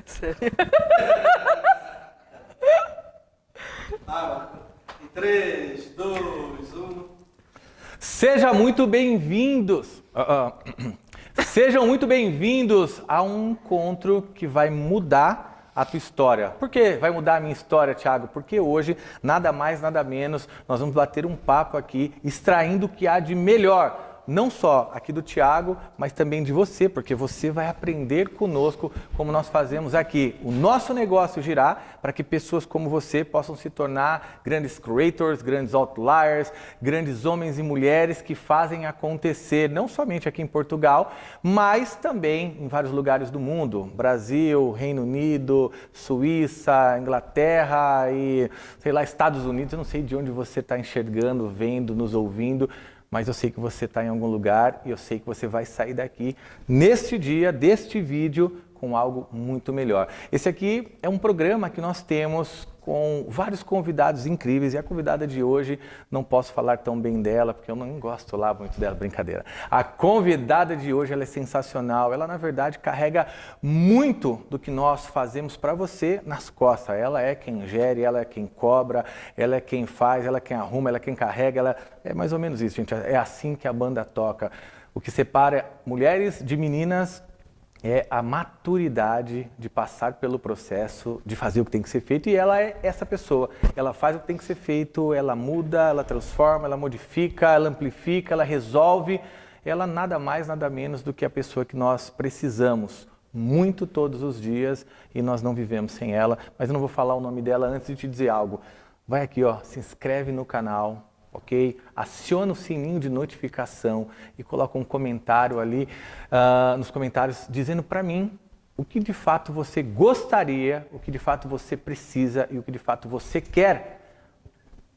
Sério. Em 3, 2, 1... Sejam muito bem-vindos. Sejam muito bem-vindos a um encontro que vai mudar a tua história. Por que vai mudar a minha história, Thiago? Porque hoje, nada mais, nada menos, nós vamos bater um papo aqui, extraindo o que há de melhor. Não só aqui do Thiago, mas também de você, porque você vai aprender conosco como nós fazemos aqui o nosso negócio girar para que pessoas como você possam se tornar grandes creators, grandes outliers, grandes homens e mulheres que fazem acontecer, não somente aqui em Portugal, mas também em vários lugares do mundo. Brasil, Reino Unido, Suíça, Inglaterra e, sei lá, Estados Unidos. Eu não sei de onde você está enxergando, vendo, nos ouvindo, mas eu sei que você está em algum lugar e eu sei que você vai sair daqui neste dia, deste vídeo, com algo muito melhor. Esse aqui é um programa que nós temos com vários convidados incríveis e a convidada de hoje, não posso falar tão bem dela, porque eu não gosto lá muito dela, brincadeira. A convidada de hoje, ela é sensacional, ela na verdade carrega muito do que nós fazemos para você nas costas. Ela é quem gere, ela é quem cobra, ela é quem faz, ela é quem arruma, ela é quem carrega, ela é mais ou menos isso, gente. É assim que a banda toca. O que separa mulheres de meninas é a maturidade de passar pelo processo, de fazer o que tem que ser feito, e ela é essa pessoa. Ela faz o que tem que ser feito, ela muda, ela transforma, ela modifica, ela amplifica, ela resolve. Ela nada mais, nada menos do que a pessoa que nós precisamos muito todos os dias e nós não vivemos sem ela. Mas eu não vou falar o nome dela antes de te dizer algo. Vai aqui, ó, se inscreve no canal. Ok? Aciona o sininho de notificação e coloca um comentário ali nos comentários dizendo para mim o que de fato você gostaria, o que de fato você precisa e o que de fato você quer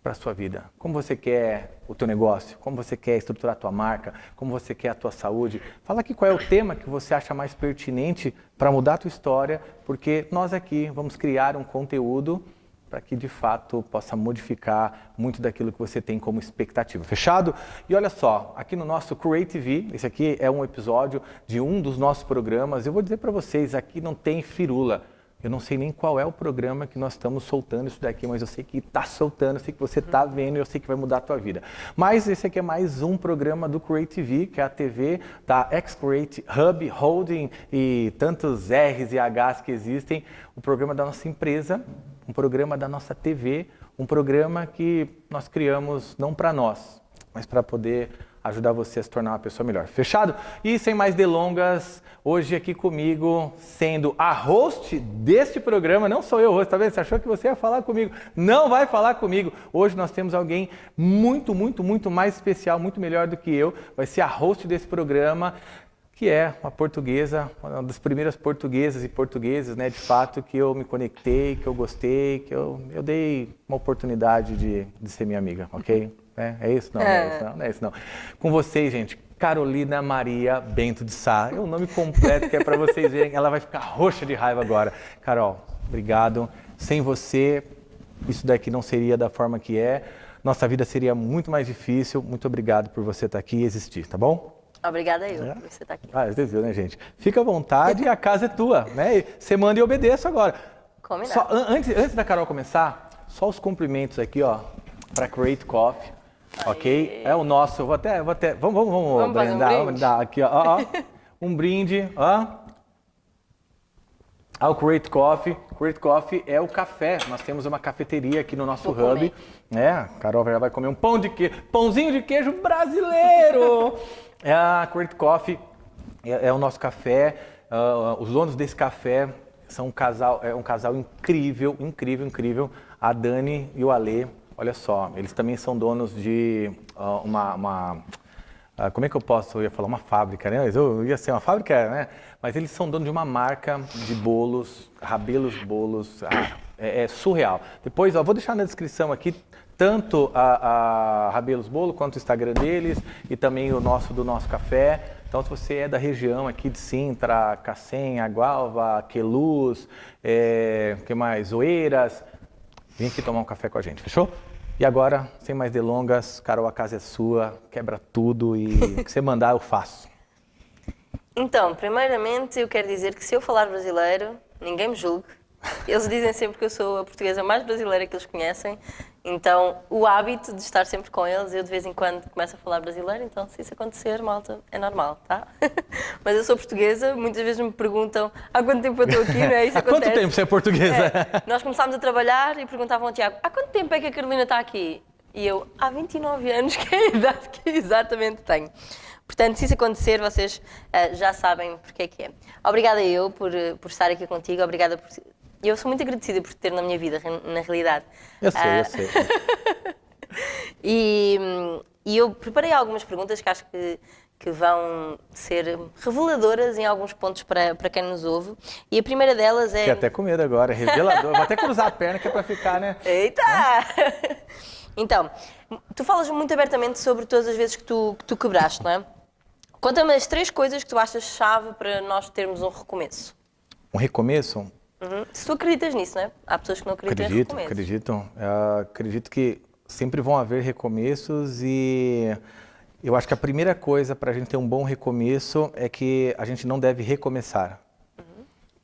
para a sua vida. Como você quer o teu negócio, como você quer estruturar a tua marca, como você quer a tua saúde. Fala aqui qual é o tema que você acha mais pertinente para mudar a tua história, porque nós aqui vamos criar um conteúdo para que de fato possa modificar muito daquilo que você tem como expectativa. Fechado? E olha só, aqui no nosso Create TV, esse aqui é um episódio de um dos nossos programas. Eu vou dizer para vocês, aqui não tem firula. Eu não sei nem qual é o programa que nós estamos soltando isso daqui, mas eu sei que está soltando, eu sei que você está vendo e eu sei que vai mudar a tua vida. Mas esse aqui é mais um programa do Create TV, que é a TV da X-Create Hub, Holding e tantos R's e H's que existem. O programa da nossa empresa, um programa da nossa TV, um programa que nós criamos não para nós, mas para poder ajudar você a se tornar uma pessoa melhor. Fechado? E sem mais delongas, hoje aqui comigo, sendo a host deste programa, não sou eu o host, tá vendo? Você achou que você ia falar comigo? Não vai falar comigo. Hoje nós temos alguém muito, muito, muito mais especial, muito melhor do que eu. Vai ser a host desse programa, que é uma portuguesa, uma das primeiras portuguesas e portugueses, né, de fato, que eu me conectei, que eu gostei, que eu dei uma oportunidade de ser minha amiga, ok? É isso? Não, não é isso não, não é isso não. Com vocês, gente, Carolina Maria Bento de Sá. É o nome completo que é para vocês verem. Ela vai ficar roxa de raiva agora. Carol, obrigado. Sem você, isso daqui não seria da forma que é. Nossa vida seria muito mais difícil. Muito obrigado por você estar aqui e existir, tá bom? Obrigada por você estar aqui. Você viu, né, gente? Fica à vontade, a casa é tua, né? Você manda e obedeço agora. Combinado. Só, antes da Carol começar, só os cumprimentos aqui, ó, para Create Coffee. Ok? É o nosso, vamos brindar, vamos dar aqui, ó, um brinde, ó, ao Create Coffee. Create Coffee é o café, nós temos uma cafeteria aqui no nosso hub, né? A Carol já vai comer um pãozinho de queijo brasileiro. A Create Coffee é o nosso café, os donos desse café são um casal incrível, incrível, incrível, a Dani e o Alê. Olha só, eles também são donos de como é que eu ia falar uma fábrica, né? Eu ia ser uma fábrica, né? Mas eles são donos de uma marca de bolos, Rabelos Bolos, é surreal. Depois, ó, vou deixar na descrição aqui tanto a Rabelos Bolo quanto o Instagram deles e também o do nosso café. Então, se você é da região aqui de Sintra, Cacém, Gualva, Queluz, que mais? Oeiras, vem aqui tomar um café com a gente, fechou? E agora, sem mais delongas, Carol, a casa é sua, quebra tudo e o que você mandar eu faço. Então, primeiramente eu quero dizer que se eu falar brasileiro, ninguém me julgue. Eles dizem sempre que eu sou a portuguesa mais brasileira que eles conhecem, então o hábito de estar sempre com eles, eu de vez em quando começo a falar brasileiro, então se isso acontecer, malta, é normal, tá? Mas eu sou portuguesa, muitas vezes me perguntam há quanto tempo eu estou aqui, não é? Isso Há acontece. quanto tempo você é portuguesa? É, nós começámos a trabalhar e perguntavam ao Tiago, há quanto tempo é que a Carolina está aqui? E eu, há 29 anos, que é a idade que exatamente tenho. Portanto, se isso acontecer, vocês já sabem porque é que é. Obrigada eu por estar aqui contigo, obrigada por... Eu sou muito agradecida por te ter na minha vida, na realidade. Eu sei. E eu preparei algumas perguntas que acho que vão ser reveladoras em alguns pontos para quem nos ouve. E a primeira delas é... Fiquei até com medo agora, revelador. Vou até cruzar a perna que é para ficar, né? Eita! Então, tu falas muito abertamente sobre todas as vezes que tu quebraste, não é? Conta-me as 3 coisas que tu achas chave para nós termos um recomeço. Um recomeço? Se tu acreditas nisso, não é? Há pessoas que não acreditam em recomeços. Acredito que sempre vão haver recomeços e eu acho que a primeira coisa para a gente ter um bom recomeço é que a gente não deve recomeçar.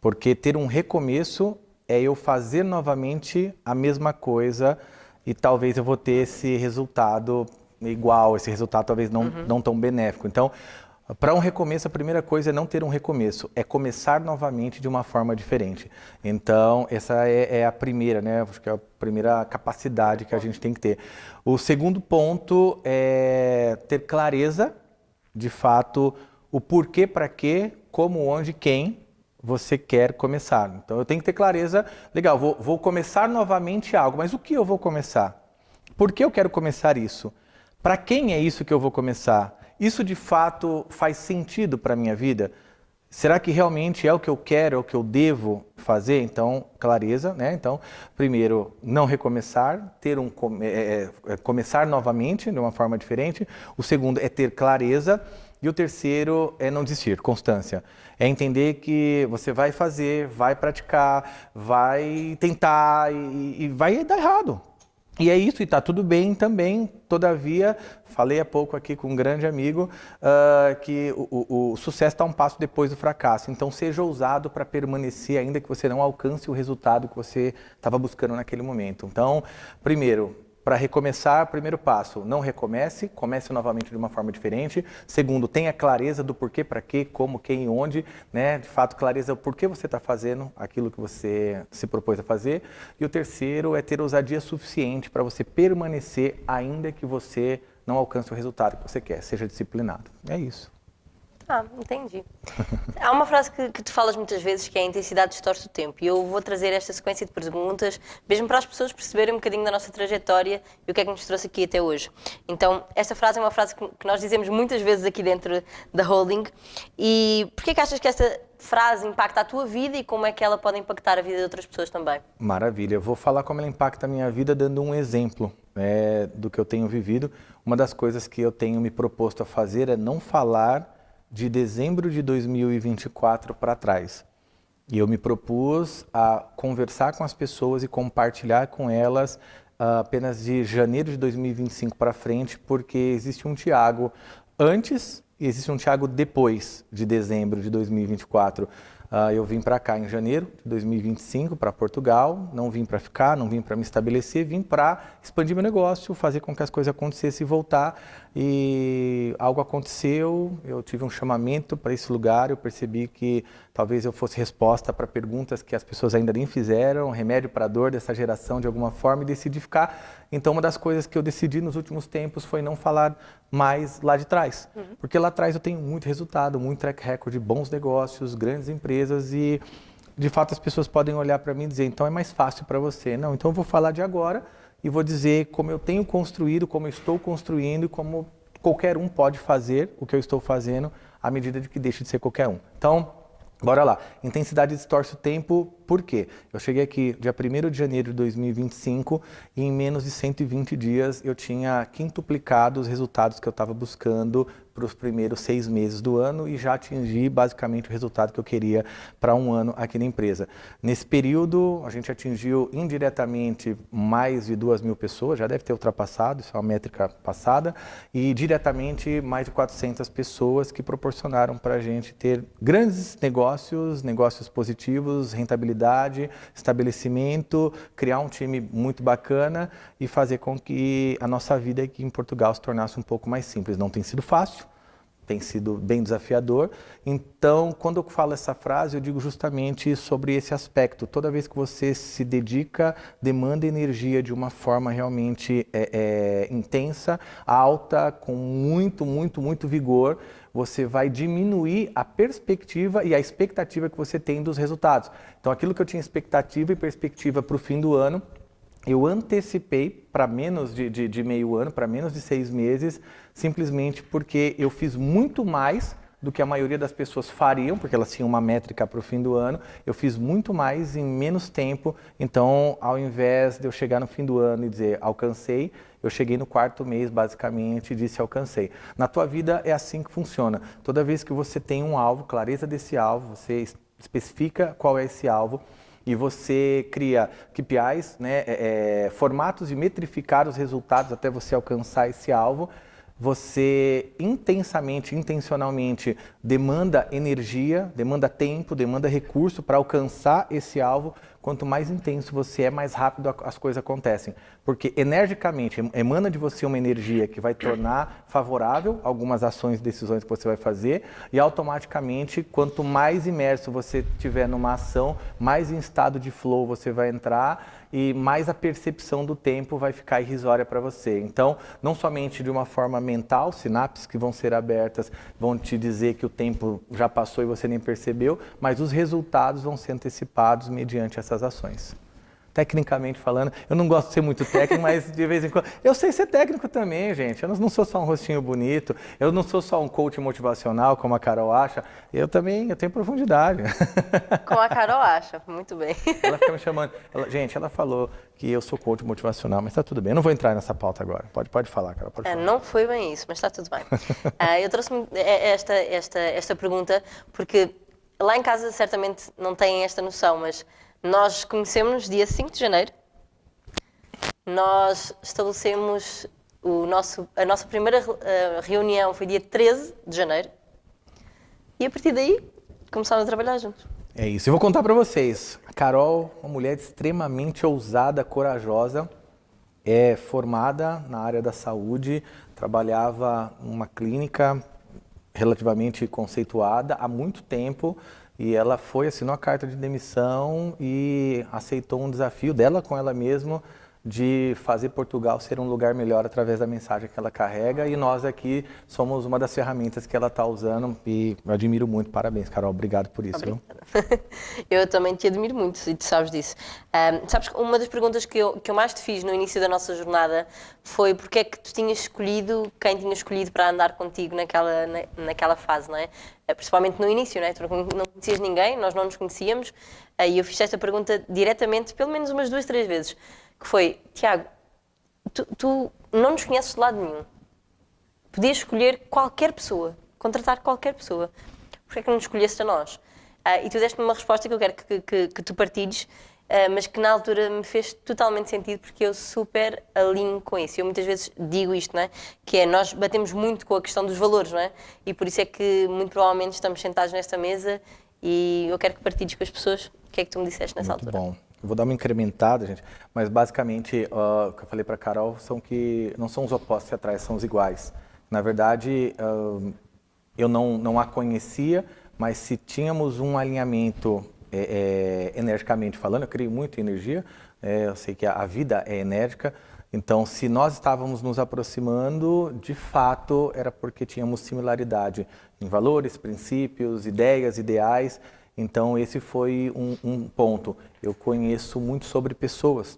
Porque ter um recomeço é eu fazer novamente a mesma coisa e talvez eu vou ter esse resultado igual, esse resultado talvez não tão benéfico. Então, para um recomeço, a primeira coisa é não ter um recomeço, é começar novamente de uma forma diferente. Então, essa é a primeira, né? Acho que é a primeira capacidade que a gente tem que ter. O segundo ponto é ter clareza, de fato, o porquê, para quê, como, onde, quem você quer começar. Então, eu tenho que ter clareza, legal, vou começar novamente algo, mas o que eu vou começar? Por que eu quero começar isso? Para quem é isso que eu vou começar? Isso de fato faz sentido para a minha vida? Será que realmente é o que eu quero, é o que eu devo fazer? Então, clareza, né? Então, primeiro, não recomeçar, começar novamente de uma forma diferente. O segundo é ter clareza. E o terceiro é não desistir, constância. É entender que você vai fazer, vai praticar, vai tentar e vai dar errado. E é isso, e está tudo bem também. Todavia, falei há pouco aqui com um grande amigo que o sucesso está um passo depois do fracasso. Então, seja ousado para permanecer, ainda que você não alcance o resultado que você estava buscando naquele momento. Então, primeiro, para recomeçar, primeiro passo, não recomece, comece novamente de uma forma diferente. Segundo, tenha clareza do porquê, para quê, como, quem e onde, né? De fato, clareza do porquê você está fazendo aquilo que você se propôs a fazer. E o terceiro é ter ousadia suficiente para você permanecer, ainda que você não alcance o resultado que você quer, seja disciplinado. É isso. Ah, entendi. Há uma frase que tu falas muitas vezes que é a intensidade distorce o tempo. E eu vou trazer esta sequência de perguntas, mesmo para as pessoas perceberem um bocadinho da nossa trajetória e o que é que nos trouxe aqui até hoje. Então, esta frase é uma frase que nós dizemos muitas vezes aqui dentro da Holding. E porquê que achas que esta frase impacta a tua vida e como é que ela pode impactar a vida de outras pessoas também? Maravilha. Eu vou falar como ela impacta a minha vida dando um exemplo do que eu tenho vivido. Uma das coisas que eu tenho me proposto a fazer é não falar de dezembro de 2024 para trás. E eu me propus a conversar com as pessoas e compartilhar com elas apenas de janeiro de 2025 para frente, porque existe um Tiago antes e existe um Tiago depois de dezembro de 2024. Eu vim para cá em janeiro de 2025, para Portugal, não vim para ficar, não vim para me estabelecer, vim para expandir meu negócio, fazer com que as coisas acontecessem e voltar. E algo aconteceu, eu tive um chamamento para esse lugar, eu percebi que talvez eu fosse resposta para perguntas que as pessoas ainda nem fizeram, remédio para a dor dessa geração de alguma forma, e decidi ficar. Então, uma das coisas que eu decidi nos últimos tempos foi não falar mais lá de trás. Porque lá atrás eu tenho muito resultado, muito track record de bons negócios, grandes empresas e, de fato, as pessoas podem olhar para mim e dizer, então é mais fácil para você. Não, então eu vou falar de agora e vou dizer como eu tenho construído, como eu estou construindo e como qualquer um pode fazer o que eu estou fazendo à medida de que deixe de ser qualquer um. Então, bora lá. Intensidade distorce o tempo por quê? Eu cheguei aqui dia 1º de janeiro de 2025 e em menos de 120 dias eu tinha quintuplicado os resultados que eu estava buscando para os primeiros 6 meses do ano e já atingi basicamente o resultado que eu queria para um ano aqui na empresa. Nesse período, a gente atingiu indiretamente mais de 2.000 pessoas, já deve ter ultrapassado, isso é uma métrica passada, e diretamente mais de 400 pessoas que proporcionaram para a gente ter grandes negócios, negócios positivos, rentabilidade, estabelecimento, criar um time muito bacana e fazer com que a nossa vida aqui em Portugal se tornasse um pouco mais simples. Não tem sido fácil, tem sido bem desafiador. Então, quando eu falo essa frase, eu digo justamente sobre esse aspecto. Toda vez que você se dedica, demanda energia de uma forma realmente intensa, alta, com muito vigor, você vai diminuir a perspectiva e a expectativa que você tem dos resultados. Então, aquilo que eu tinha expectativa e perspectiva para o fim do ano, eu antecipei para menos de meio ano, para menos de 6 meses, simplesmente porque eu fiz muito mais do que a maioria das pessoas fariam, porque elas tinham uma métrica para o fim do ano. Eu fiz muito mais em menos tempo, então ao invés de eu chegar no fim do ano e dizer alcancei, eu cheguei no 4º mês basicamente e disse alcancei. Na tua vida é assim que funciona. Toda vez que você tem um alvo, clareza desse alvo, você especifica qual é esse alvo, e você cria KPIs, né, formatos de metrificar os resultados até você alcançar esse alvo. Você intensamente, intencionalmente demanda energia, demanda tempo, demanda recurso para alcançar esse alvo. Quanto mais intenso você é, mais rápido as coisas acontecem. Porque energicamente emana de você uma energia que vai tornar favorável algumas ações e decisões que você vai fazer e automaticamente, quanto mais imerso você estiver numa ação, mais em estado de flow você vai entrar e mais a percepção do tempo vai ficar irrisória para você. Então, não somente de uma forma mental, sinapses que vão ser abertas vão te dizer que o tempo já passou e você nem percebeu, mas os resultados vão ser antecipados mediante essas ações. Tecnicamente falando, eu não gosto de ser muito técnico, mas de vez em quando... Eu sei ser técnico também, gente. Eu não sou só um rostinho bonito, eu não sou só um coach motivacional, como a Carol acha. Eu tenho profundidade. Como a Carol acha, muito bem. Ela fica me chamando... Ela falou que eu sou coach motivacional, mas está tudo bem. Eu não vou entrar nessa pauta agora. Pode falar, Carol. Pode falar. Não foi bem isso, mas está tudo bem. Eu trouxe esta pergunta porque lá em casa certamente não têm esta noção, mas nós conhecemos dia 5 de janeiro, nós estabelecemos a nossa primeira reunião foi dia 13 de janeiro e a partir daí começámos a trabalhar juntos. É isso, eu vou contar para vocês. A Carol, uma mulher extremamente ousada, corajosa, é formada na área da saúde, trabalhava numa clínica relativamente conceituada há muito tempo. E ela assinou a carta de demissão e aceitou um desafio dela com ela mesma de fazer Portugal ser um lugar melhor através da mensagem que ela carrega. E nós aqui somos uma das ferramentas que ela está usando e eu admiro muito. Parabéns, Carol. Obrigado por isso. Obrigada. Eu também te admiro muito e tu sabes disso. Sabes que uma das perguntas que eu mais te fiz no início da nossa jornada foi porque é que tu tinhas escolhido quem tinhas escolhido para andar contigo naquela fase, não é? Principalmente no início, não é? Tu não conhecias ninguém, nós não nos conhecíamos e eu fiz esta pergunta diretamente, pelo menos umas 2, 3 vezes, que foi, Tiago, tu não nos conheces de lado nenhum, podias escolher qualquer pessoa, contratar qualquer pessoa, porque é que não nos escolheste a nós? E tu deste-me uma resposta que eu quero que tu partilhes, mas que na altura me fez totalmente sentido porque eu super alinho com isso. Eu muitas vezes digo isto, não é? Que é, nós batemos muito com a questão dos valores, não é? E por isso é que muito provavelmente estamos sentados nesta mesa e eu quero que partilhes com as pessoas o que é que tu me disseste nessa altura. Muito bom. Eu vou dar uma incrementada, gente, mas basicamente o que eu falei para a Carol são que não são os opostos que atrás, são os iguais. Na verdade, eu não a conhecia, mas se tínhamos um alinhamento energicamente falando, eu creio muito em energia, eu sei que a vida é enérgica, então se nós estávamos nos aproximando, de fato era porque tínhamos similaridade em valores, princípios, ideias, ideais. Então esse foi um ponto. Eu conheço muito sobre pessoas,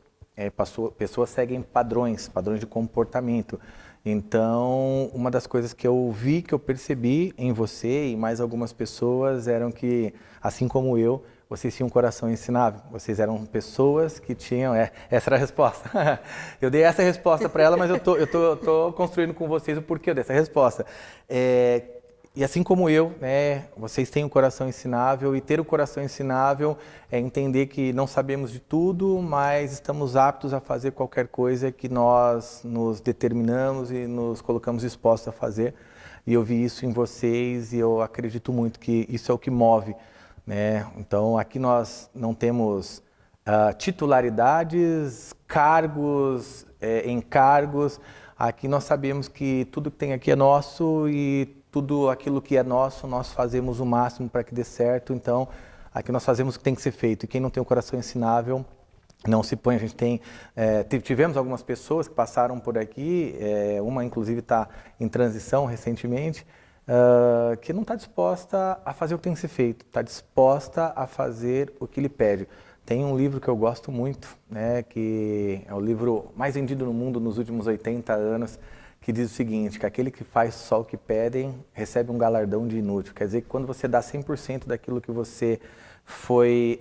pessoas seguem padrões de comportamento. Então, uma das coisas que eu vi, que eu percebi em você e mais algumas pessoas eram que, assim como eu, vocês tinham um coração ensinável, vocês eram pessoas que tinham... essa era a resposta. Eu dei essa resposta para ela, mas eu tô construindo com vocês o porquê dessa resposta. E assim como eu, né, vocês têm um coração ensinável, e ter o coração ensinável é entender que não sabemos de tudo, mas estamos aptos a fazer qualquer coisa que nós nos determinamos e nos colocamos dispostos a fazer. E eu vi isso em vocês e eu acredito muito que isso é o que move, né? Então aqui nós não temos titularidades, cargos, encargos. Aqui nós sabemos que tudo que tem aqui é nosso e tudo aquilo que é nosso, nós fazemos o máximo para que dê certo. Então, aqui nós fazemos o que tem que ser feito. E quem não tem um coração ensinável, não se põe. A gente tivemos algumas pessoas que passaram por aqui, uma inclusive está em transição recentemente, que não está disposta a fazer o que tem que ser feito, está disposta a fazer o que lhe pede. Tem um livro que eu gosto muito, né, que é o livro mais vendido no mundo nos últimos 80 anos, que diz o seguinte, que aquele que faz só o que pedem recebe um galardão de inútil. Quer dizer que quando você dá 100% daquilo que você foi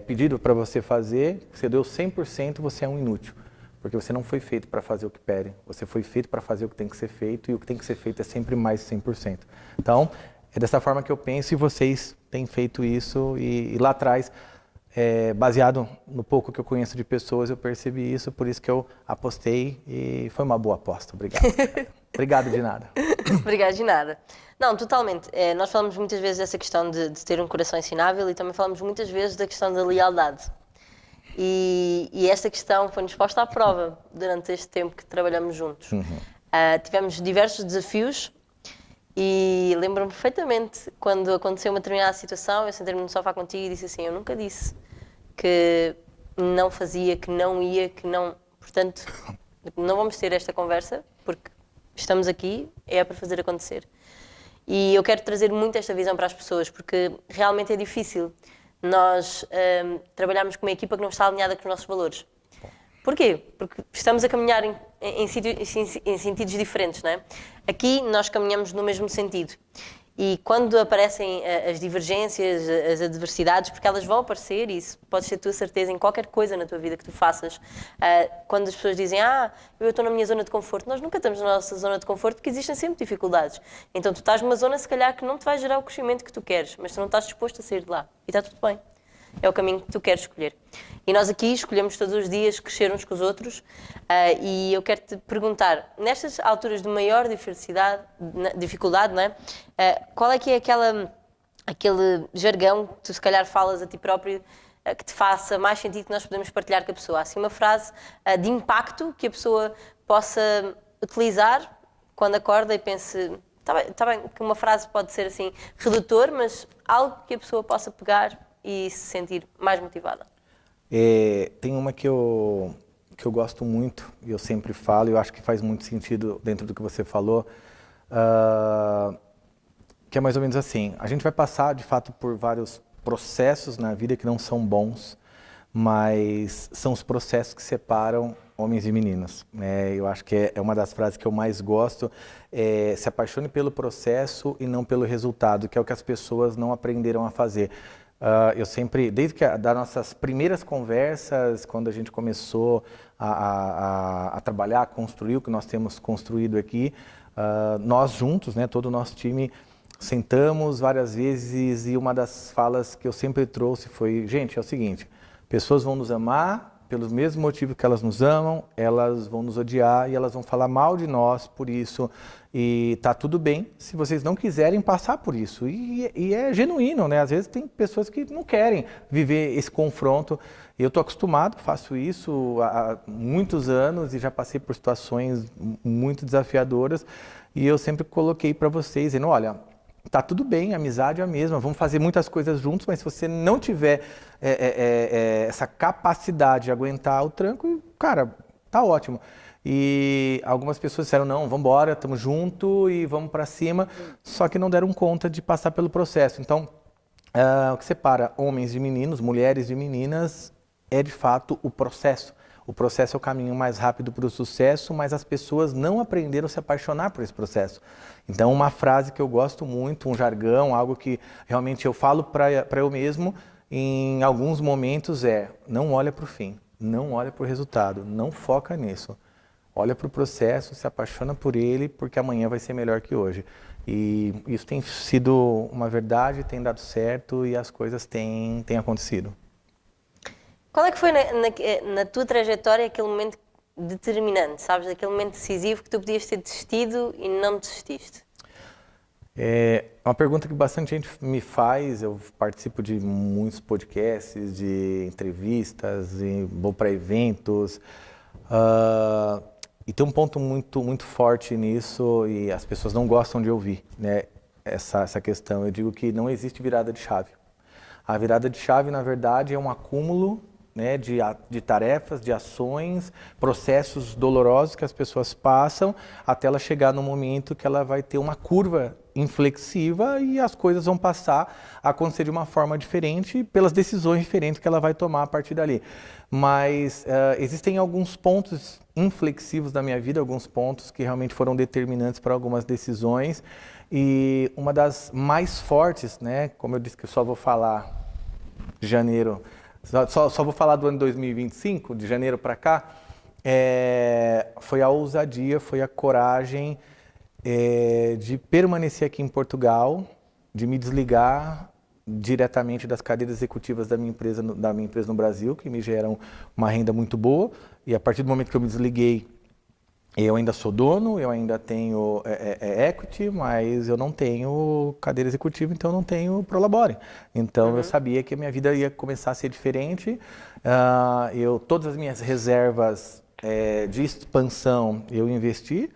pedido para você fazer, você deu 100%, você é um inútil. Porque você não foi feito para fazer o que pedem, você foi feito para fazer o que tem que ser feito, e o que tem que ser feito é sempre mais 100%. Então, é dessa forma que eu penso, e vocês têm feito isso, e lá atrás, baseado no pouco que eu conheço de pessoas, eu percebi isso, por isso que eu apostei e foi uma boa aposta. Obrigado. Obrigado de nada. Obrigado de nada. Não, totalmente. Nós falamos muitas vezes dessa questão de ter um coração ensinável e também falamos muitas vezes da questão da lealdade. E esta questão foi-nos posta à prova durante este tempo que trabalhamos juntos. Tivemos diversos desafios e lembro-me perfeitamente quando aconteceu uma determinada situação, eu sentei-me no sofá contigo e disse assim, eu nunca disse que não fazia, que não ia, que não... Portanto, não vamos ter esta conversa, porque estamos aqui, é para fazer acontecer. E eu quero trazer muito esta visão para as pessoas, porque realmente é difícil nós trabalharmos com uma equipa que não está alinhada com os nossos valores. Porquê? Porque estamos a caminhar em sentidos diferentes, não é? Aqui nós caminhamos no mesmo sentido. E quando aparecem as divergências, as adversidades, porque elas vão aparecer, e isso podes ter a tua certeza em qualquer coisa na tua vida que tu faças, quando as pessoas dizem, eu estou na minha zona de conforto, nós nunca estamos na nossa zona de conforto porque existem sempre dificuldades. Então tu estás numa zona, se calhar, que não te vai gerar o crescimento que tu queres, mas tu não estás disposto a sair de lá. E está tudo bem. É o caminho que tu queres escolher. E nós aqui escolhemos todos os dias crescer uns com os outros, e eu quero te perguntar, nestas alturas de maior dificuldade, não é? Qual é que é aquele jargão que tu se calhar falas a ti próprio que te faça mais sentido, que nós podemos partilhar com a pessoa? Assim, uma frase de impacto que a pessoa possa utilizar quando acorda e pense, está bem, que uma frase pode ser assim redutor, mas algo que a pessoa possa pegar e se sentir mais motivada. Tem uma que eu gosto muito, e eu sempre falo, e eu acho que faz muito sentido dentro do que você falou, que é mais ou menos assim, a gente vai passar de fato por vários processos na vida que não são bons, mas são os processos que separam homens e meninas, né? Eu acho que é uma das frases que eu mais gosto, se apaixone pelo processo e não pelo resultado, que é o que as pessoas não aprenderam a fazer. Eu sempre, desde das nossas primeiras conversas, quando a gente começou a trabalhar, a construir o que nós temos construído aqui, nós juntos, né, todo o nosso time, sentamos várias vezes e uma das falas que eu sempre trouxe foi, gente, é o seguinte, pessoas vão nos amar pelos mesmos motivos que elas nos amam, elas vão nos odiar e elas vão falar mal de nós por isso. E tá tudo bem se vocês não quiserem passar por isso. E é genuíno, né? Às vezes tem pessoas que não querem viver esse confronto. Eu tô acostumado, faço isso há muitos anos e já passei por situações muito desafiadoras. E eu sempre coloquei para vocês, dizendo, olha, tá tudo bem, a amizade é a mesma, vamos fazer muitas coisas juntos, mas se você não tiver essa capacidade de aguentar o tranco, cara, tá ótimo. E algumas pessoas disseram, não, vamos embora, estamos juntos e vamos para cima, só que não deram conta de passar pelo processo. Então, o que separa homens de meninos, mulheres de meninas, é de fato o processo. O processo é o caminho mais rápido para o sucesso, mas as pessoas não aprenderam a se apaixonar por esse processo. Então, uma frase que eu gosto muito, um jargão, algo que realmente eu falo para eu mesmo, em alguns momentos não olha para o fim, não olha para o resultado, não foca nisso. Olha para o processo, se apaixona por ele, porque amanhã vai ser melhor que hoje. E isso tem sido uma verdade, tem dado certo e as coisas têm acontecido. Qual é que foi na tua trajetória aquele momento determinante, sabes? Aquele momento decisivo que tu podias ter desistido e não desististe? É uma pergunta que bastante gente me faz. Eu participo de muitos podcasts, de entrevistas, e vou para eventos. E tem um ponto muito forte nisso e as pessoas não gostam de ouvir, né, essa questão. Eu digo que não existe virada de chave. A virada de chave, na verdade, é um acúmulo, né, de tarefas, de ações, processos dolorosos que as pessoas passam até ela chegar no momento que ela vai ter uma curva inflexiva e as coisas vão passar a acontecer de uma forma diferente pelas decisões diferentes que ela vai tomar a partir dali. Mas existem alguns pontos inflexivos da minha vida, alguns pontos que realmente foram determinantes para algumas decisões e uma das mais fortes, né, como eu disse que eu só vou falar de janeiro, só vou falar do ano 2025, de janeiro para cá, foi a ousadia, foi a coragem de permanecer aqui em Portugal, de me desligar diretamente das cadeiras executivas da minha empresa no Brasil, que me geram uma renda muito boa, e a partir do momento que eu me desliguei, eu ainda sou dono, eu ainda tenho equity, mas eu não tenho cadeira executiva, então eu não tenho Prolabore. Então eu sabia que a minha vida ia começar a ser diferente. Todas as minhas reservas de expansão eu investi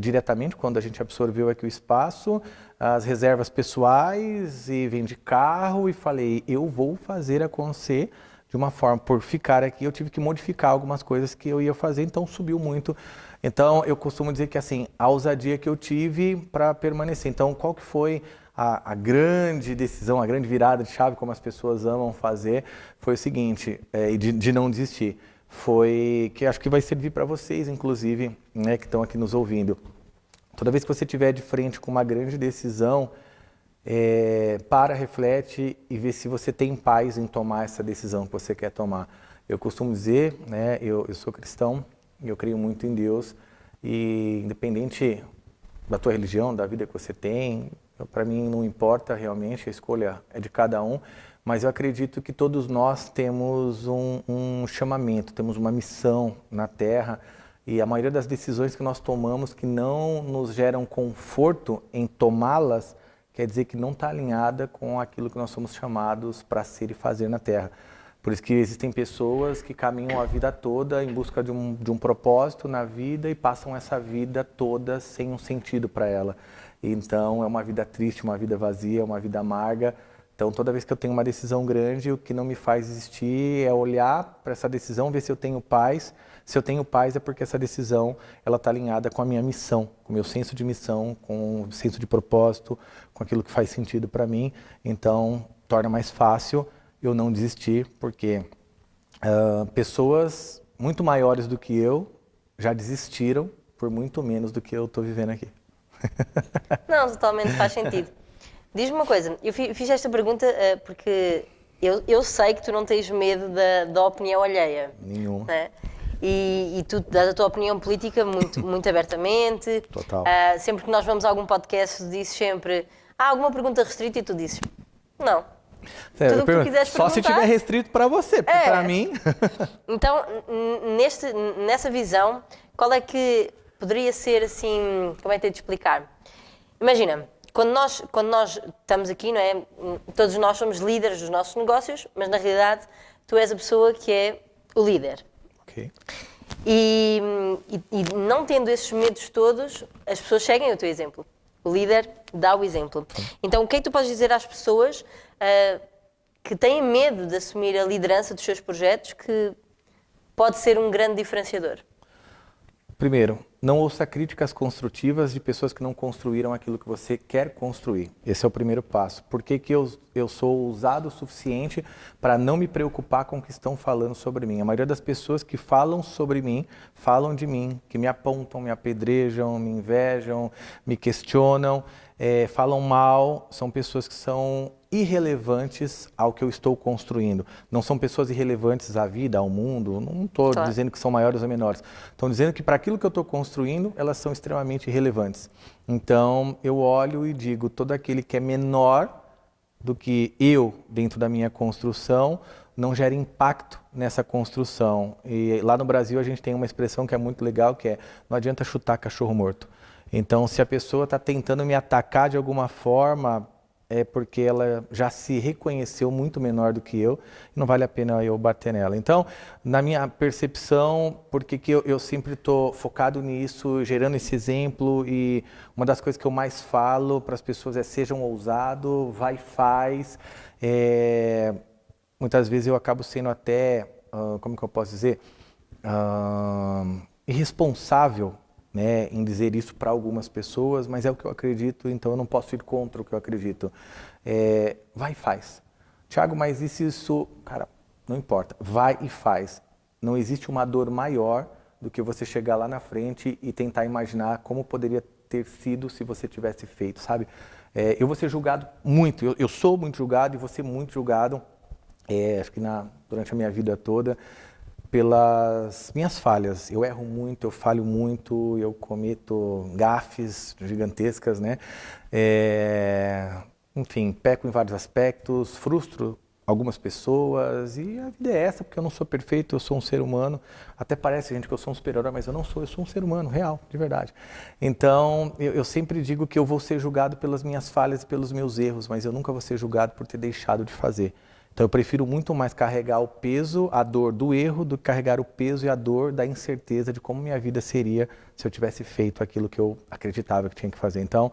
diretamente quando a gente absorveu aqui o espaço, as reservas pessoais e vendi carro e falei, eu vou fazer acontecer de uma forma, por ficar aqui, eu tive que modificar algumas coisas que eu ia fazer, então subiu muito. Então, eu costumo dizer que assim, a ousadia que eu tive para permanecer. Então, qual que foi a grande decisão, a grande virada de chave, como as pessoas amam fazer, foi o seguinte, de não desistir. Foi que acho que vai servir para vocês, inclusive, né, que estão aqui nos ouvindo. Toda vez que você estiver de frente com uma grande decisão, reflete e vê se você tem paz em tomar essa decisão que você quer tomar. Eu costumo dizer, né, eu sou cristão, eu creio muito em Deus e independente da tua religião, da vida que você tem, para mim não importa realmente, a escolha é de cada um, mas eu acredito que todos nós temos um chamamento, temos uma missão na Terra e a maioria das decisões que nós tomamos que não nos geram conforto em tomá-las, quer dizer que não está alinhada com aquilo que nós somos chamados para ser e fazer na Terra. Por isso que existem pessoas que caminham a vida toda em busca de um propósito na vida e passam essa vida toda sem um sentido para ela. Então é uma vida triste, uma vida vazia, uma vida amarga. Então toda vez que eu tenho uma decisão grande, o que não me faz desistir é olhar para essa decisão, ver se eu tenho paz. Se eu tenho paz é porque essa decisão ela está alinhada com a minha missão, com o meu senso de missão, com o senso de propósito, com aquilo que faz sentido para mim. Então torna mais fácil eu não desistir, porque pessoas muito maiores do que eu já desistiram por muito menos do que eu estou vivendo aqui. Não, totalmente faz sentido. Diz-me uma coisa, eu fiz esta pergunta porque eu sei que tu não tens medo da opinião alheia. Nenhum. Né? E tu dás a tua opinião política muito abertamente. Total. Sempre que nós vamos a algum podcast, dizes sempre, há alguma pergunta restrita e tu dizes, não. Tudo o que tu quiseres só perguntar. se tiver restrito para você, porque para mim... Então, nessa visão, qual é que poderia ser assim, como é que eu te explicar? Imagina, quando nós estamos aqui, não é? Todos nós somos líderes dos nossos negócios, mas na realidade tu és a pessoa que é o líder. Okay. E não tendo esses medos todos, as pessoas seguem o teu exemplo. O líder dá o exemplo. Então, o que é que tu podes dizer às pessoas que têm medo de assumir a liderança dos seus projetos, que pode ser um grande diferenciador? Primeiro, não ouça críticas construtivas de pessoas que não construíram aquilo que você quer construir. Esse é o primeiro passo. Por que eu sou ousado o suficiente para não me preocupar com o que estão falando sobre mim? A maioria das pessoas que falam sobre mim, falam de mim, que me apontam, me apedrejam, me invejam, me questionam. falam mal, são pessoas que são irrelevantes ao que eu estou construindo. Não são pessoas irrelevantes à vida, ao mundo, não estou Claro. dizendo que são maiores ou menores. Estão dizendo que para aquilo que eu estou construindo, elas são extremamente irrelevantes. Então, eu olho e digo, todo aquele que é menor do que eu dentro da minha construção, não gera impacto nessa construção. E lá no Brasil a gente tem uma expressão que é muito legal, que é, não adianta chutar cachorro morto. Então, se a pessoa está tentando me atacar de alguma forma, é porque ela já se reconheceu muito menor do que eu, e não vale a pena eu bater nela. Então, na minha percepção, porque que eu sempre estou focado nisso, gerando esse exemplo, e uma das coisas que eu mais falo para as pessoas é sejam ousados, vai e faz. Muitas vezes eu acabo sendo até, como que eu posso dizer, irresponsável, né, em dizer isso para algumas pessoas, mas é o que eu acredito, então eu não posso ir contra o que eu acredito. Vai e faz. Tiago, mas e se isso... Cara, não importa. Vai e faz. Não existe uma dor maior do que você chegar lá na frente e tentar imaginar como poderia ter sido se você tivesse feito, sabe? Eu vou ser julgado muito, eu sou muito julgado e vou ser muito julgado, acho que durante a minha vida toda, pelas minhas falhas. Eu erro muito, eu falho muito, eu cometo gafes gigantescas, né? Enfim, peco em vários aspectos, frustro algumas pessoas e a vida é essa, porque eu não sou perfeito, eu sou um ser humano. Até parece, gente, que eu sou um super-herói, mas eu não sou, eu sou um ser humano, real, de verdade. Então, eu sempre digo que eu vou ser julgado pelas minhas falhas e pelos meus erros, mas eu nunca vou ser julgado por ter deixado de fazer. Então eu prefiro muito mais carregar o peso, a dor do erro, do que carregar o peso e a dor da incerteza de como minha vida seria se eu tivesse feito aquilo que eu acreditava que tinha que fazer. Então,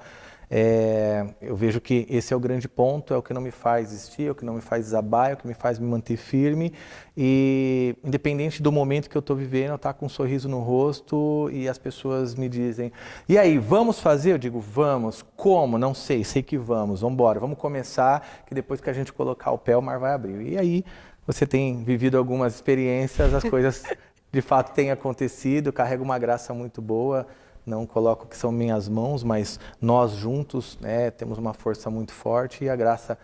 eu vejo que esse é o grande ponto, é o que não me faz desistir, é o que não me faz desabar, é o que me faz me manter firme e independente do momento que eu estou vivendo, eu estou com um sorriso no rosto e as pessoas me dizem, e aí, vamos fazer? Eu digo, vamos. Como? Não sei, sei que vamos, vamos embora, vamos começar, que depois que a gente colocar o pé, o mar vai abrir. E aí, você tem vivido algumas experiências, as coisas de fato têm acontecido, eu carrego uma graça muito boa, não coloco que são minhas mãos, mas nós juntos, né, temos uma força muito forte e a graça